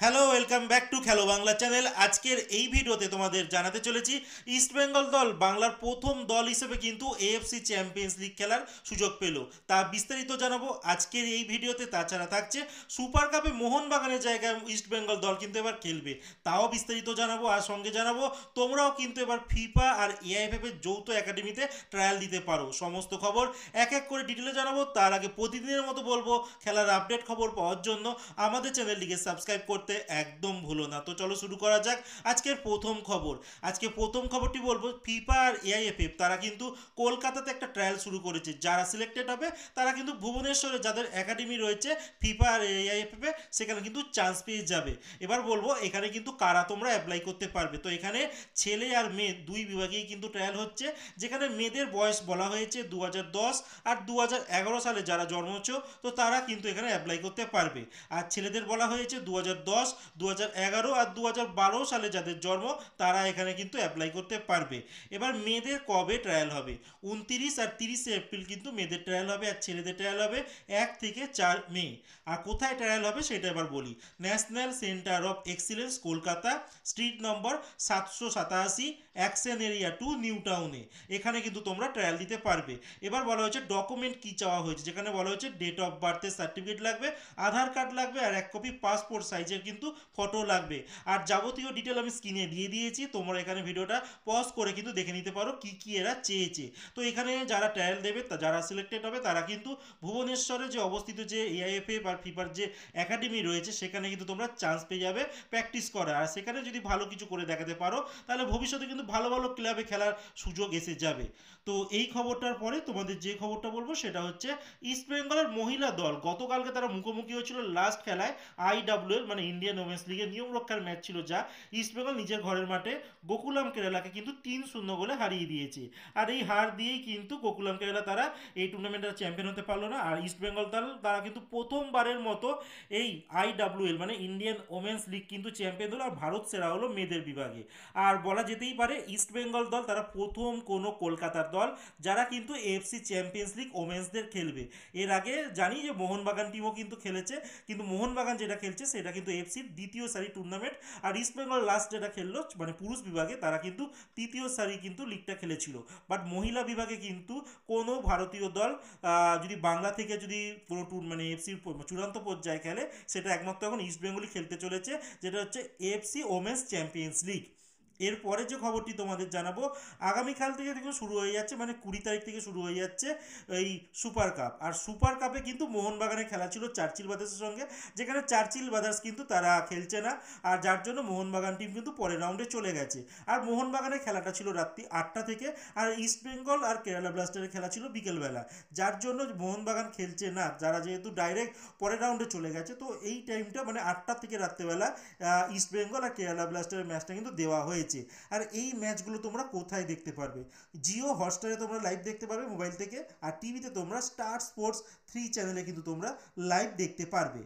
Hello, welcome back to খেলো Bangla channel. আজকের এই ভিডিওতে তোমাদের জানাতে চলেছি ইস্ট বেঙ্গল দল বাংলার প্রথম দল হিসেবে কিন্তু এএফসি চ্যাম্পিয়ন্স লিগ খেলার সুযোগ পেল। তা বিস্তারিত জানাবো আজকের এই ভিডিওতে। তাছাড়া থাকছে সুপার কাপে মোহনবাগানের জায়গায় ইস্ট বেঙ্গল দল কিন্তু এবার খেলবে, তাও বিস্তারিত জানাবো। আর সঙ্গে জানাবো তোমরাও কিন্তু এবার ফিফা আর এআইএফএফ এর যৌথ একাডেমিতে ট্রায়াল দিতে পারো। সমস্ত খবর এক এক করে ডিটেলে জানাবো। তার আগে প্রতিদিনের মতো বলবো, খেলার আপডেট খবর পাওয়ার জন্য আমাদের চ্যানেলটিকে সাবস্ক্রাইব করতে একদম ভুলো না। তো চলো শুরু করা যাক আজকের প্রথম খবর। আজকে প্রথম খবরটি বলবো, ফিফা আর এআইএফএফ তারা কিন্তু কলকাতাতে একটা ট্রায়াল শুরু করেছে। যারা সিলেক্টেড হবে তারা কিন্তু ভুবনেশ্বরে যাদের একাডেমি রয়েছে ফিফা আর এআইএফএফ এ, সেখানে কিন্তু চান্স পেয়ে যাবে। এবার বলবো এখানে কিন্তু কারা তোমরা অ্যাপ্লাই করতে পারবে। তো এখানে ছেলে আর মেয়ে দুই বিভাগেই কিন্তু ট্রায়াল হচ্ছে, যেখানে মেয়েদের বয়স বলা হয়েছে 2010 আর 2011 সালে যারা জন্মেছ, তো তারা কিন্তু এখানে অ্যাপ্লাই করতে পারবে। আর ছেলেদের বলা হয়েছে 2010, 2011 আর 2012 সালে যাদের জন্ম, তারা এখানে কিন্তু অ্যাপ্লাই করতে পারবে। এবার মেয়েদের কবে ট্রায়াল হবে? 29 আর 30 এপ্রিল কিন্তু মেয়েদের ট্রায়াল হবে, আর ছেলেদের ট্রায়াল হবে 1 থেকে 4 মে। আর কোথায় ট্রায়াল হবে সেটা এবার বলি। National centre of excellence, Kolkata, street number 787, action area 2, new টাউনে। এখানে কিন্তু তোমরা ট্রায়াল দিতে পারবে। এবার বলা হয়েছে ডকুমেন্ট কি চাওয়া হয়েছে, যেখানে বলা হয়েছে ডেট অফ বার্থের সার্টিফিকেট লাগবে, আধার কার্ড লাগবে, আর 1 কপি পাসপোর্ট সাইজের কিন্তু ফটো লাগবে। আর যাবতীয় ডিটেল আমি স্ক্রিনে দিয়ে দিয়েছি, তোমরা এখানে ভিডিওটা পজ করে কিন্তু দেখে নিতে পারো কি কি এরা চেয়েছে। তো এখানে যারা ট্রায়াল দেবে, যারা সিলেক্টেড হবে, তারা কিন্তু ভুবনেশ্বরে যে অবস্থিত যে এআইএফএফ আর ফিফার যে একাডেমি রয়েছে, সেখানে কিন্তু তোমরা চান্স পেয়ে যাবে প্র্যাকটিস করা। আর সেখানে যদি ভালো কিছু করে দেখাতে পারো, তাহলে ভবিষ্যতে কিন্তু ভালো ভালো ক্লাবে খেলার সুযোগ এসে যাবে। তো এই খবরটার পরে তোমাদের যে খবরটা বলবো সেটা হচ্ছে ইস্ট বেঙ্গলের মহিলা দল গতকালকে তারা মুখোমুখি হয়েছিল লাস্ট খেলায় আইডব্লিউএল মানে ইন্ডিয়ান ওমেন্স লিগের নিয়ম রক্ষার ম্যাচ ছিল, যা ইস্টবেঙ্গল নিজের ঘরের মাঠে গোকুলাম কেরালাকে কিন্তু 3-0 গোলে হারিয়ে দিয়েছে। আর এই হার দিয়েই কিন্তু গোকুলাম কেরালা তারা এই টুর্নামেন্টের চ্যাম্পিয়ন হতে পারলো না। আর ইস্টবেঙ্গল দল তারা কিন্তু প্রথমবারের মতো এই আইডব্লিউএল মানে ইন্ডিয়ান ওমেন্স লিগ কিন্তু চ্যাম্পিয়ন হলো, আর ভারত সেরা হলো মেয়েদের বিভাগে। আর বলা যেতেই পারে ইস্টবেঙ্গল দল তারা প্রথম কোনো কলকাতার দল যারা কিন্তু এএফসি চ্যাম্পিয়ন্স লিগ ওমেন্সদের খেলবে। এর আগে জানি যে মোহনবাগান টিমও কিন্তু খেলেছে, কিন্তু মোহনবাগান যেটা খেলছে সেটা কিন্তু এফসির দ্বিতীয় সারি টুর্নামেন্ট। আর ইস্টবেঙ্গল লাস্ট যেটা খেললো মানে পুরুষ বিভাগে, তারা কিন্তু তৃতীয় সারি কিন্তু লিগটা খেলেছিল। বাট মহিলা বিভাগে কিন্তু কোনো ভারতীয় দল যদি বাংলা থেকে যদি কোনো মানে এফসির চূড়ান্ত পর্যায়ে খেলে, সেটা একমাত্র এখন ইস্টবেঙ্গলই খেলতে চলেছে, যেটা হচ্ছে এফসি ওমেন্স চ্যাম্পিয়ন্স লিগ। এরপরে যে খবরটি তোমাদের জানাবো, আগামীকাল থেকে দেখুন শুরু হয়ে যাচ্ছে, মানে 20 তারিখ থেকে শুরু হয়ে যাচ্ছে এই সুপার কাপ। আর সুপার কাপে কিন্তু মোহনবাগানের খেলা ছিল চার্চিল ব্রাদার্সের সঙ্গে, যেখানে চার্চিল ব্রাদার্স কিন্তু তারা খেলছে না, আর যার জন্য মোহনবাগান টিম কিন্তু পরের রাউন্ডে চলে গেছে। আর মোহনবাগানের খেলাটা ছিল রাত্রি 8টা থেকে, আর ইস্টবেঙ্গল আর কেরালা ব্লাস্টারের খেলা ছিল বিকেলবেলা, যার জন্য মোহনবাগান খেলছে না, যারা যেহেতু ডাইরেক্ট পরের রাউন্ডে চলে গেছে। তো এই টাইমটা মানে 8টা থেকে রাত্রেবেলা ইস্টবেঙ্গল আর কেরালা ব্লাস্টারের ম্যাচটা কিন্তু দেওয়া হয়েছে। আর এই ম্যাচগুলো তোমরা কোথায় দেখতে পারবে? জিও হটস্টারে তোমরা লাইভ দেখতে পারবে মোবাইল থেকে, আর টিভিতে তোমরা স্টার স্পোর্টস 3 চ্যানেলে কিন্তু তোমরা লাইভ দেখতে পারবে।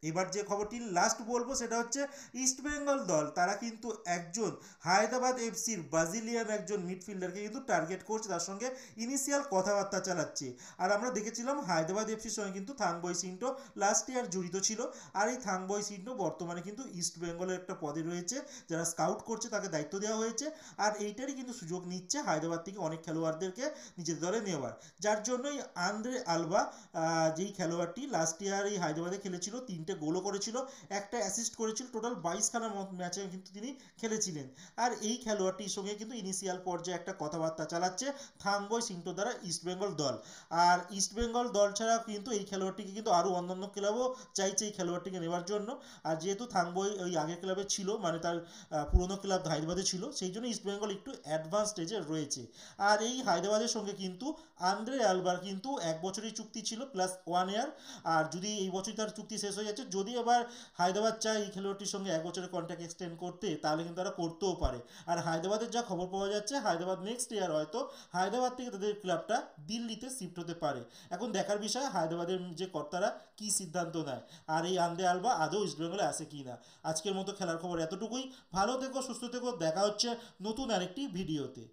এবার যে খবরটি লাস্ট বলবো সেটা হচ্ছে ইস্টবেঙ্গল দল তারা কিন্তু একজন হায়দ্রাবাদ এফসির ব্রাজিলিয়ান একজন মিডফিল্ডারকে কিন্তু টার্গেট করছে, তার সঙ্গে ইনিশিয়াল কথাবার্তা চালাচ্ছে। আর আমরা দেখেছিলাম হায়দ্রাবাদ এফসির সঙ্গে কিন্তু থাংবয় সিন্টো লাস্ট ইয়ার জড়িত ছিল, আর এই থাংবয় সিন্টো বর্তমানে কিন্তু ইস্টবেঙ্গলের একটা পদে রয়েছে, যারা স্কাউট করছে তাকে দায়িত্ব দেওয়া হয়েছে। আর এইটারই কিন্তু সুযোগ নিচ্ছে হায়দ্রাবাদ থেকে অনেক খেলোয়াড়দেরকে নিজের দলে নেওয়ার, যার জন্যই আন্দ্রে আলবা যেই খেলোয়াড়টি লাস্ট ইয়ার এই হায়দ্রাবাদে খেলেছিল, 3টে গোলও করেছিল, একটা অ্যাসিস্ট করেছিল, টোটাল 22খানা ম্যাচে কিন্তু তিনি খেলেছিলেন। আর এই খেলোয়াড়টির সঙ্গে কিন্তু ইনিশিয়াল পর্যায়ে একটা কথাবার্তা চালাচ্ছে থাংবয় সিন্টো দ্বারা ইস্টবেঙ্গল দল। আর ইস্টবেঙ্গল দল ছাড়া কিন্তু এই খেলোয়াড়টিকে কিন্তু আরও অন্যান্য ক্লাবও চাইছে এই খেলোয়াড়টিকে নেওয়ার জন্য। আর যেহেতু থাংবয় ওই আগের ক্লাবে ছিল, মানে তার পুরনো ক্লাব হায়দ্রাবাদে ছিল, সেই জন্য ইস্টবেঙ্গল একটু অ্যাডভান্স স্টেজে রয়েছে। আর এই হায়দ্রাবাদের সঙ্গে কিন্তু আন্দ্রে আলবার কিন্তু 1 বছরের চুক্তি ছিল প্লাস 1 ইয়ার। আর যদি এই বছরই তার চুক্তি শেষ হয়ে যাচ্ছে, যদি আবার হায়দ্রাবাদ চায় এই খেলোয়াড়টির সঙ্গে 1 বছরের কন্ট্রাক্ট এক্সটেন্ড করতে, তাহলে কিন্তু তারা করতেও পারে। আর হায়দ্রাবাদের যা খবর পাওয়া যাচ্ছে, হায়দ্রাবাদ নেক্সট ইয়ার হয়তো হায়দ্রাবাদ থেকে তাদের ক্লাবটা দিল্লিতে শিফট হতে পারে। এখন দেখার বিষয় হায়দ্রাবাদের যে কর্তারা কী সিদ্ধান্ত নেয়, আর এই আন্দ্রে আলবা আদৌ ইস্টবেঙ্গলে আসে কি না। আজকের মতো খেলার খবর এতটুকুই। ভালো থেকো, সুস্থ থেকো, দেখা হচ্ছে নতুন আরেকটি ভিডিওতে।